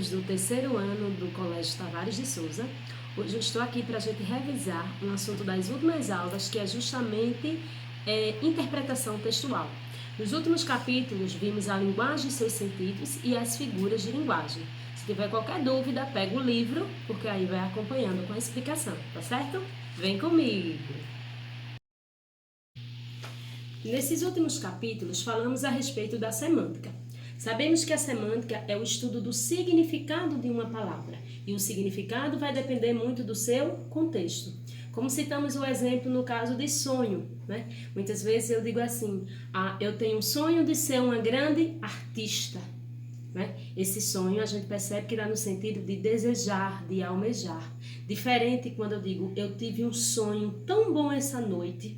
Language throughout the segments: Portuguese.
alunos do terceiro ano do Colégio Tavares de Souza. Hoje eu estou aqui para a gente revisar um assunto das últimas aulas, que é justamente interpretação textual. Nos últimos capítulos, vimos a linguagem e seus sentidos e as figuras de linguagem. Se tiver qualquer dúvida, pega o livro, porque aí vai acompanhando com a explicação, tá certo? Vem comigo! Nesses últimos capítulos, falamos a respeito da semântica. Sabemos que a semântica é o estudo do significado de uma palavra, e o significado vai depender muito do seu contexto. Como citamos o exemplo no caso de sonho, né? Muitas vezes eu digo assim, eu tenho um sonho de ser uma grande artista, né? Esse sonho a gente percebe que dá no sentido de desejar, de almejar. Diferente quando eu digo, eu tive um sonho tão bom essa noite.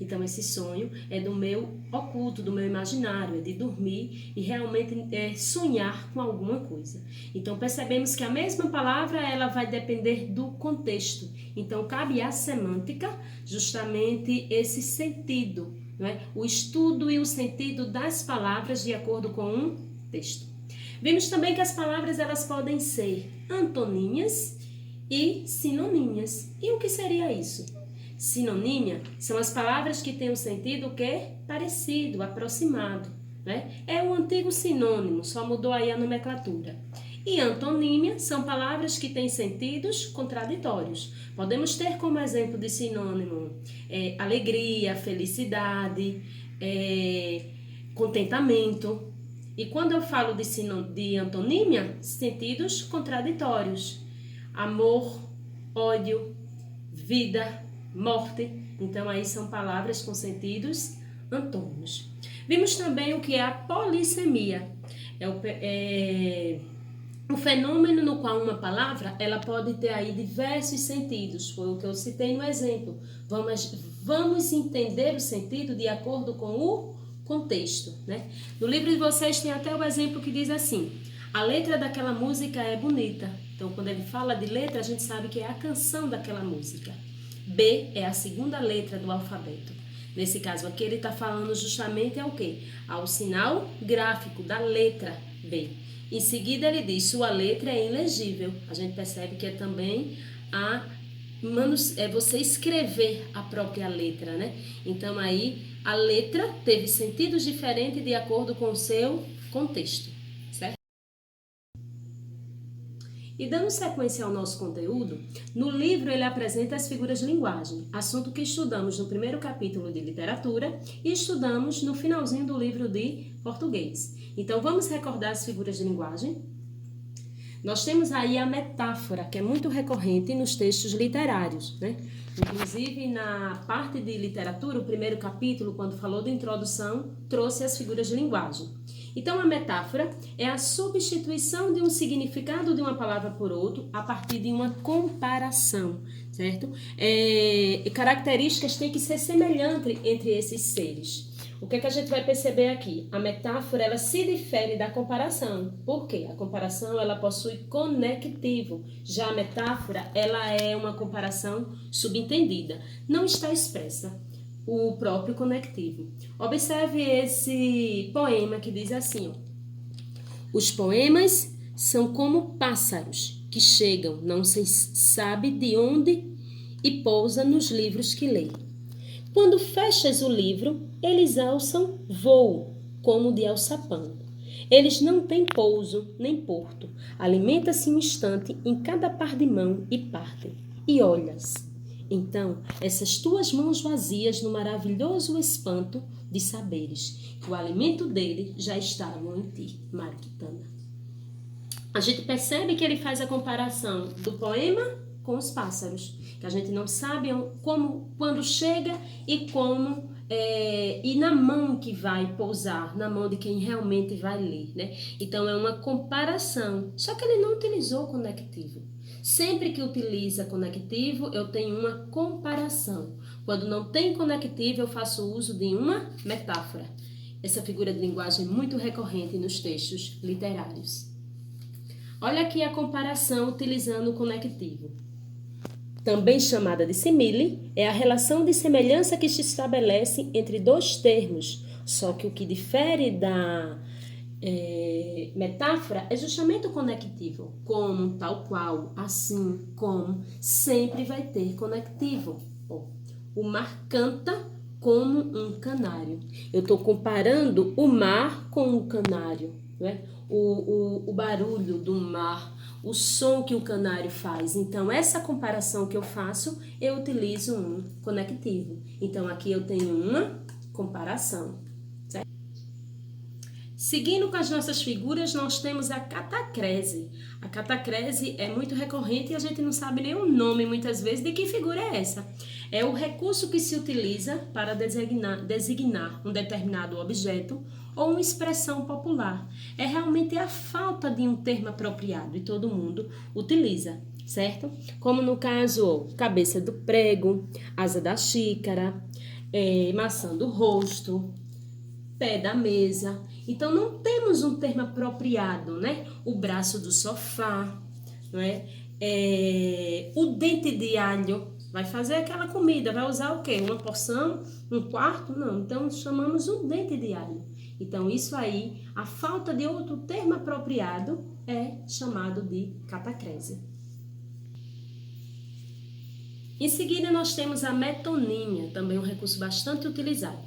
Então esse sonho é do meu oculto, do meu imaginário, é de dormir e realmente sonhar com alguma coisa. Então percebemos que a mesma palavra ela vai depender do contexto. Então cabe à semântica justamente esse sentido, não é? O estudo e o sentido das palavras de acordo com um texto. Vimos também que as palavras elas podem ser antonímias e sinonímias. E o que seria isso? Sinonímia são as palavras que têm um sentido parecido, aproximado, né? É o antigo sinônimo, só mudou aí a nomenclatura. E antonímia são palavras que têm sentidos contraditórios. Podemos ter como exemplo de sinônimo alegria, felicidade, contentamento. E quando eu falo de antonímia, sentidos contraditórios. Amor, ódio, vida, morte. Então aí são palavras com sentidos antônimos. Vimos também o que é a polissemia. É o fenômeno no qual uma palavra ela pode ter aí diversos sentidos. Foi o que eu citei no exemplo. Vamos entender o sentido de acordo com o contexto, né? No livro de vocês tem até o exemplo que diz assim: a letra daquela música é bonita. Então quando ele fala de letra, a gente sabe que é a canção daquela música. B é a segunda letra do alfabeto. Nesse caso aqui ele está falando justamente ao quê? Ao sinal gráfico da letra B. Em seguida ele diz, sua letra é ilegível. A gente percebe que é também você escrever a própria letra, né? Então aí a letra teve sentidos diferentes de acordo com o seu contexto, certo? E dando sequência ao nosso conteúdo, no livro ele apresenta as figuras de linguagem, assunto que estudamos no primeiro capítulo de literatura e estudamos no finalzinho do livro de português. Então vamos recordar as figuras de linguagem? Nós temos aí a metáfora, que é muito recorrente nos textos literários, né? Inclusive, na parte de literatura, o primeiro capítulo, quando falou da introdução, trouxe as figuras de linguagem. Então, a metáfora é a substituição de um significado de uma palavra por outro a partir de uma comparação, certo? Características têm que ser semelhantes entre esses seres. O que a gente vai perceber aqui? A metáfora, ela se difere da comparação. Por quê? A comparação, ela possui conectivo. Já a metáfora, ela é uma comparação subentendida. Não está expressa o próprio conectivo. Observe esse poema que diz assim, ó: os poemas são como pássaros que chegam, não se sabe de onde, e pousam nos livros que lê. Quando fechas o livro, eles alçam voo, como de alçapão. Eles não têm pouso nem porto. Alimenta-se um instante em cada par de mão e partem. E olhas. Então, essas tuas mãos vazias no maravilhoso espanto de saberes que o alimento dele já estava em ti, Mariquitana. A gente percebe que ele faz a comparação do poema com os pássaros, que a gente não sabe quando chega e como e na mão que vai pousar, na mão de quem realmente vai ler, né? Então é uma comparação, só que ele não utilizou conectivo. Sempre que utiliza conectivo, eu tenho uma comparação. Quando não tem conectivo, eu faço uso de uma metáfora. Essa figura de linguagem é muito recorrente nos textos literários. Olha aqui a comparação utilizando o conectivo. Também chamada de simile, é a relação de semelhança que se estabelece entre dois termos, só que o que difere metáfora é justamente o conectivo. Como, tal qual, assim, como, sempre vai ter conectivo. Ó, o mar canta como um canário. Eu estou comparando o mar com o canário, né? O barulho do mar, o som que o canário faz. Então, essa comparação que eu faço, eu utilizo um conectivo. Então, aqui eu tenho uma comparação. Certo? Seguindo com as nossas figuras, nós temos a catacrese. A catacrese é muito recorrente e a gente não sabe nem o nome, muitas vezes, de que figura é essa. É o recurso que se utiliza para designar um determinado objeto ou uma expressão popular. É realmente a falta de um termo apropriado e todo mundo utiliza, certo? Como no caso, cabeça do prego, asa da xícara, maçã do rosto, pé da mesa. Então, não temos um termo apropriado, né? O braço do sofá, não é? O dente de alho. Vai fazer aquela comida, vai usar o quê? Uma porção? Um quarto? Não, então chamamos o dente de alho. Então, isso aí, a falta de outro termo apropriado é chamado de catacrese. Em seguida, nós temos a metonímia, também um recurso bastante utilizado.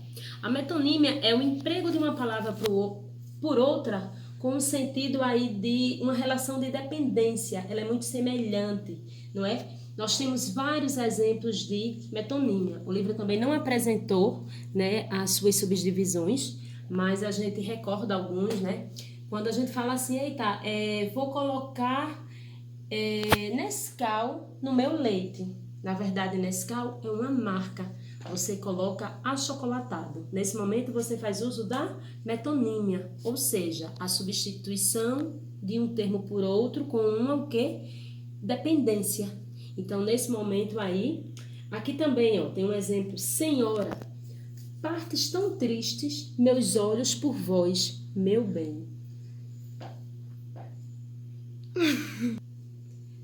A metonímia é o emprego de uma palavra por outra com um sentido aí de uma relação de dependência. Ela é muito semelhante, não é? Nós temos vários exemplos de metonímia. O livro também não apresentou, né, as suas subdivisões, mas a gente recorda alguns, né? Quando a gente fala assim, eita, vou colocar Nescau no meu leite. Na verdade, Nescau é uma marca. Você coloca achocolatado. Nesse momento, você faz uso da metonímia, ou seja, a substituição de um termo por outro com uma o quê? Dependência. Então, nesse momento aí, aqui também, ó, tem um exemplo. Senhora, partes tão tristes, meus olhos por vós, meu bem.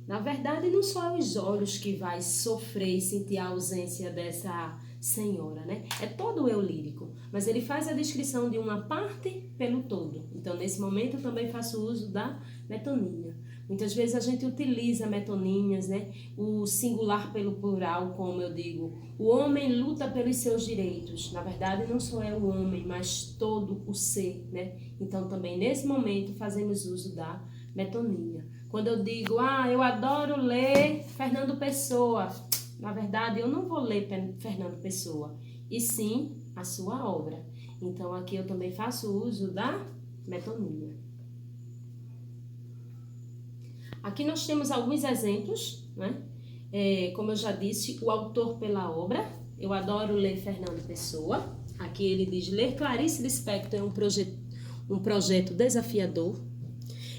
Na verdade, não só os olhos que vai sofrer e sentir a ausência dessa senhora, né? É todo o eu lírico, mas ele faz a descrição de uma parte pelo todo. Então, nesse momento, eu também faço uso da metonímia. Muitas vezes a gente utiliza metonímias, né? O singular pelo plural, como eu digo. O homem luta pelos seus direitos. Na verdade, não só é o homem, mas todo o ser, né? Então, também nesse momento, fazemos uso da metonímia. Quando eu digo, eu adoro ler Fernando Pessoa, na verdade, eu não vou ler Fernando Pessoa, e sim a sua obra. Então, aqui eu também faço uso da metonímia. Aqui nós temos alguns exemplos, né? Como eu já disse, o autor pela obra. Eu adoro ler Fernando Pessoa. Aqui ele diz, ler Clarice Lispector é um projeto desafiador.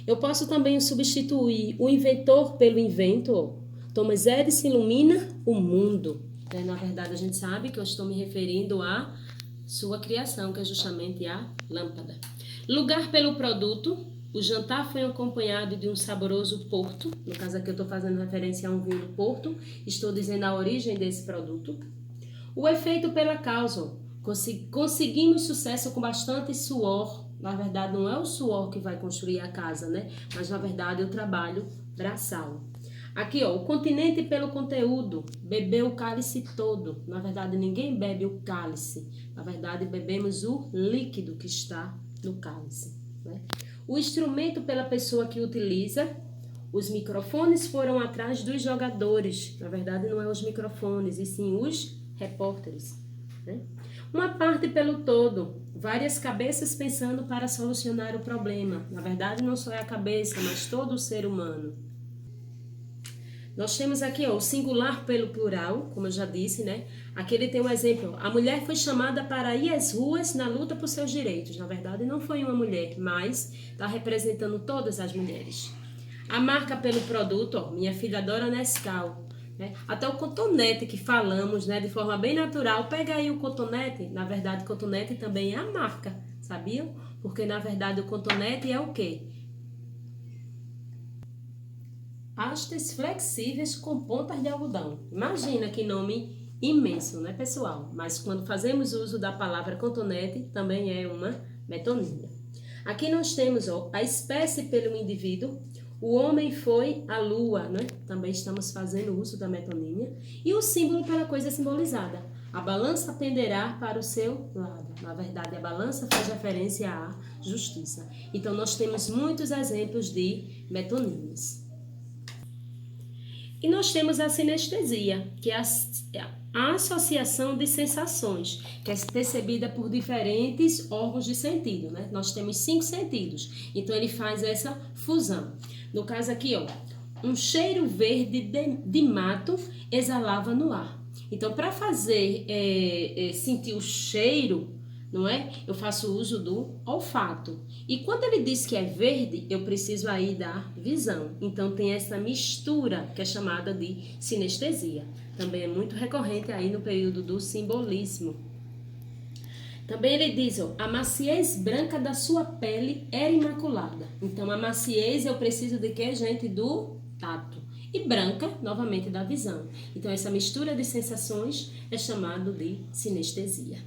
Eu posso também substituir o inventor pelo inventor. Thomas Edison ilumina o mundo. Na verdade, a gente sabe que eu estou me referindo à sua criação, que é justamente a lâmpada. Lugar pelo produto. O jantar foi acompanhado de um saboroso porto. No caso aqui eu estou fazendo referência a um vinho do Porto. Estou dizendo a origem desse produto. O efeito pela causa. Conseguimos sucesso com bastante suor. Na verdade, não é o suor que vai construir a casa, né? Mas, na verdade, é o trabalho braçal. Aqui, ó, o continente pelo conteúdo. Beber o cálice todo. Na verdade, ninguém bebe o cálice. Na verdade, bebemos o líquido que está no cálice, né? O instrumento pela pessoa que utiliza. Os microfones foram atrás dos jogadores. Na verdade, não é os microfones, e sim os repórteres, né? Uma parte pelo todo. Várias cabeças pensando para solucionar o problema. Na verdade, não só é a cabeça, mas todo o ser humano. Nós temos aqui, ó, o singular pelo plural, como eu já disse, né? Aqui ele tem um exemplo. A mulher foi chamada para ir às ruas na luta por seus direitos. Na verdade, não foi uma mulher, mas está representando todas as mulheres. A marca pelo produto, ó, minha filha adora Nescau. Né? Até o cotonete que falamos, né, de forma bem natural. Pega aí o cotonete. Na verdade, cotonete também é a marca, sabiam? Porque, na verdade, o cotonete é o quê? Hastes flexíveis com pontas de algodão. Imagina que nome imenso, né, pessoal? Mas quando fazemos uso da palavra cotonete, também é uma metonímia. Aqui nós temos, ó, a espécie pelo indivíduo, o homem foi a lua, né? Também estamos fazendo uso da metonímia. E o símbolo para a coisa simbolizada. A balança penderá para o seu lado. Na verdade, a balança faz referência à justiça. Então, nós temos muitos exemplos de metonímias. E nós temos a sinestesia, que é a associação de sensações, que é percebida por diferentes órgãos de sentido, né? Nós temos 5 sentidos, então ele faz essa fusão. No caso aqui, ó, um cheiro verde de mato exalava no ar. Então, para fazer sentir o cheiro, não é? Eu faço uso do olfato. E quando ele diz que é verde, eu preciso aí da visão. Então, tem essa mistura que é chamada de sinestesia. Também é muito recorrente aí no período do simbolismo. Também ele diz, ó, a maciez branca da sua pele era imaculada. Então, a maciez eu preciso de quê, gente? Do tato. E branca, novamente, da visão. Então, essa mistura de sensações é chamado de sinestesia.